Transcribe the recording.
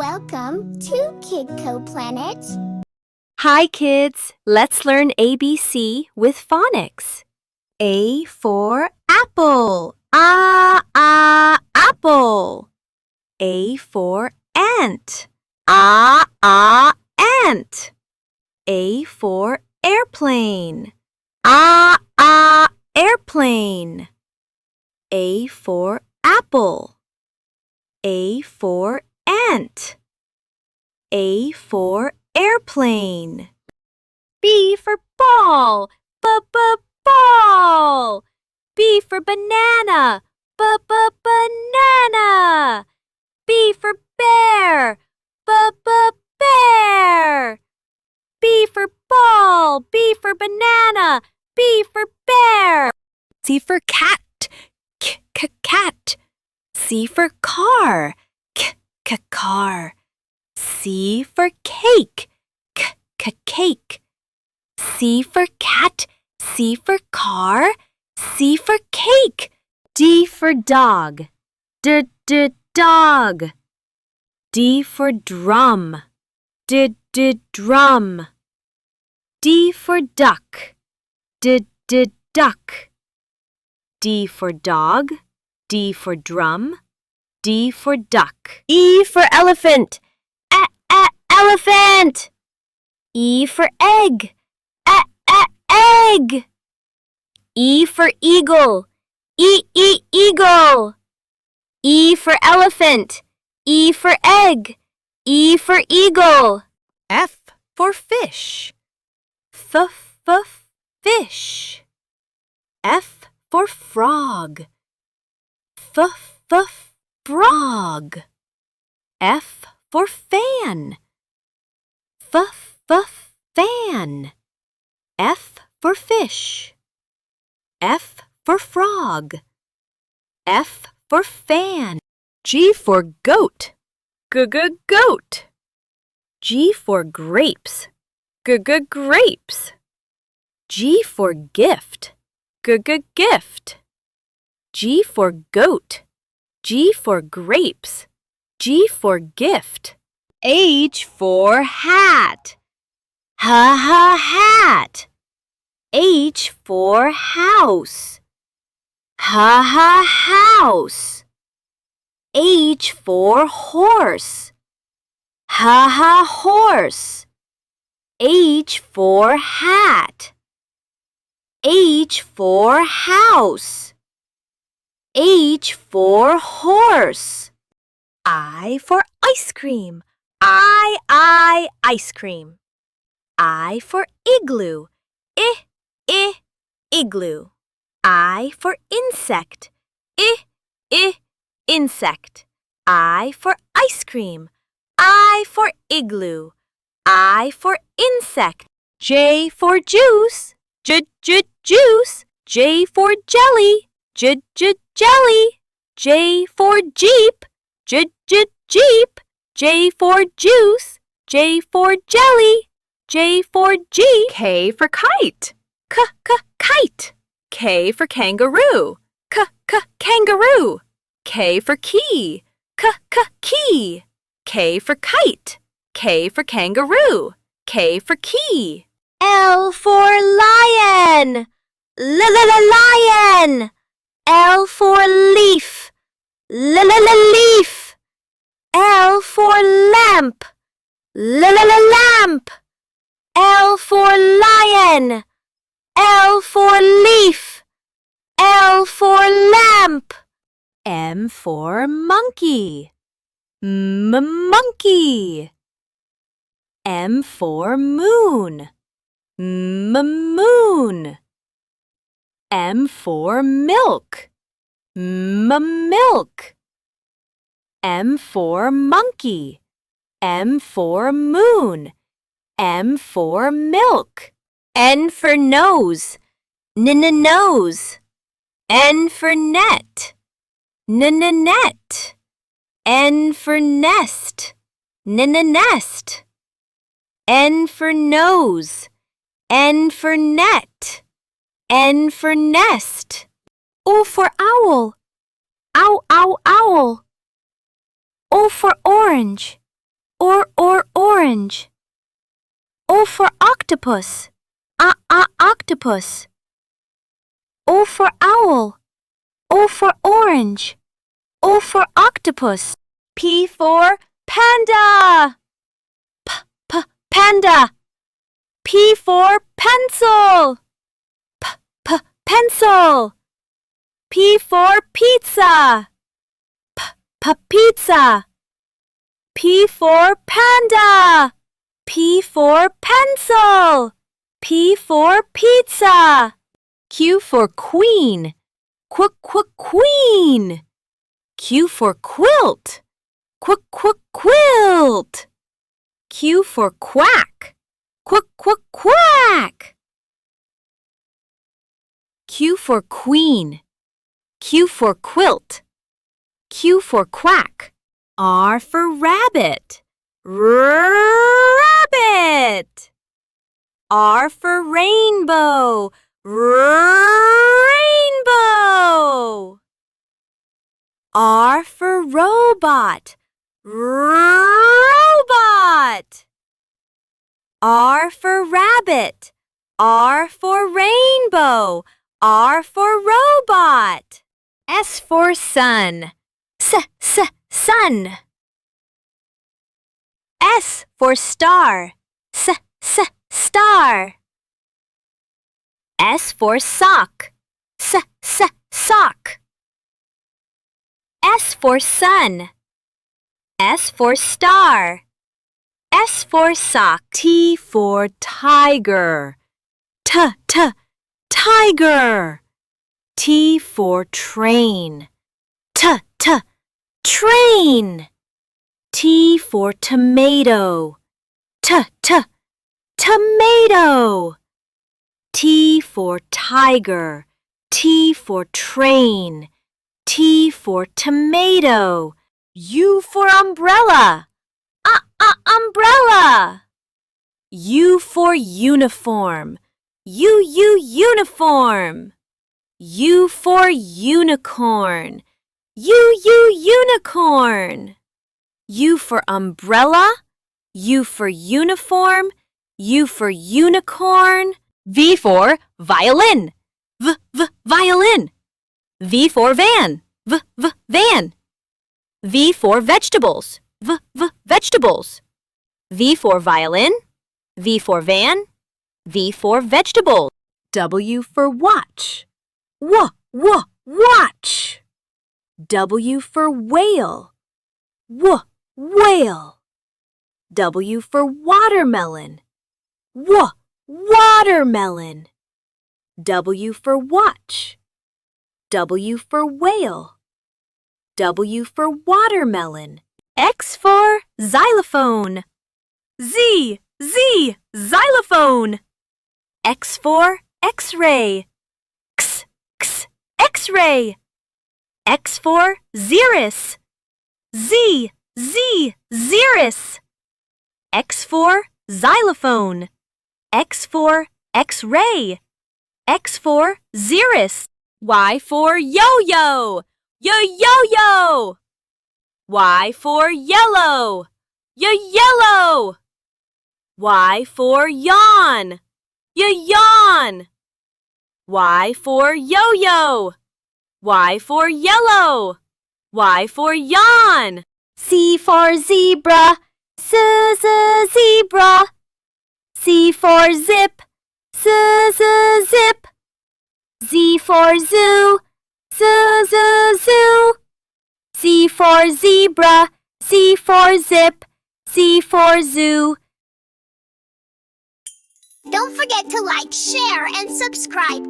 Welcome to Kidco Planet. Hi kids, let's learn ABC with phonics. A for apple. Apple. A for ant. Ant. A for airplane. Airplane. A for apple. A for ant. A for airplane. B for ball. Ball. B for banana. Banana. B for bear. Bear. B for ball. B for banana. B for bear. C for cat. Cat. C for car. Car. C for cake. Cake. C for cat. C for car. C for cake. D for dog. Dog. D for drum. Drum. D for duck. Duck. D for dog. D for drum. D for duck. E for elephant. Elephant. E for egg. Egg. E for eagle. Eagle. E for elephant. E for egg. E for eagle. F for fish. Fish. F for frog. Frog. F for fan. Fan. F for fish. F for frog. F for fan. G for goat. Goat. G for grapes. Grapes. G for gift. Gift. G for goat. G for grapes. G for gift. H for hat. Hat. H for house. House. H for horse. Horse. H for hat. H for house. H for horse. I for ice cream. Ice cream. I for igloo. Igloo. I for insect. Insect. I for ice cream. I for igloo. I for insect. J for juice. Juice. J for jelly. Jelly. J for jeep. Jeep. J for juice. J for jelly. J for jeep. K for kite. Kite. K for kangaroo. Kangaroo. K for key. Key. K for kite. K for kangaroo. K for key. L for lion. Lion. L for leaf. Leaf. L for lamp. Lamp. L for lion. L for leaf. L for lamp. M for monkey. Monkey. M for moon. Moon. M for milk. Milk. M for monkey. M for moon. M for milk. N for nose. Nose. N for net. Net. N for nest. Nest. N for nose. N for net. N for nest. O for owl. Owl. O for orange. orange. O for octopus. Octopus. O for owl. O for orange. O for octopus. P for panda. Panda. P for pencil. Pencil. P for pizza. Pizza. P for panda. P for pencil. P for pizza. Q for queen. Queen. Q for quilt. Quilt. Q for quack. Quack. Q for queen. Q for quilt. Q for quack. R for rabbit. Rabbit. R for rainbow. Rainbow. R for robot. Robot. R for rabbit. R for rainbow. R for robot. S for sun. Sun. S for star. Star. S for sock. Sock. S for sun. S for star. S for sock. T for tiger. Tiger. T for train. Train. T for tomato. Tomato. T for tiger. T for train. T for tomato. U for umbrella. Umbrella. U for uniform. Uniform. U for unicorn. Unicorn. U for umbrella. U for uniform. U for unicorn. V for violin. Violin. V for van. Van. V for vegetables. Vegetables. V for violin. V for van. V for vegetables. W for watch. Watch. W for whale. Whale. W for watermelon. Watermelon. W for watch. W for whale. W for watermelon. X for xylophone. Xylophone. X for X-ray. X-ray. X for xeris. Xeris. X for xylophone. X for X-ray. X for xeris. Y for yo-yo. Yo-yo. Y for yellow. Yellow. Y for yawn. Yawn. Y for yo-yo. Y for yellow. Y for yawn. C for zebra. Zebra. Z for zip. Zip. Z for zoo. Zoo. Z for zebra. Z for zip. Z for zoo. Don't forget to like, share, and subscribe.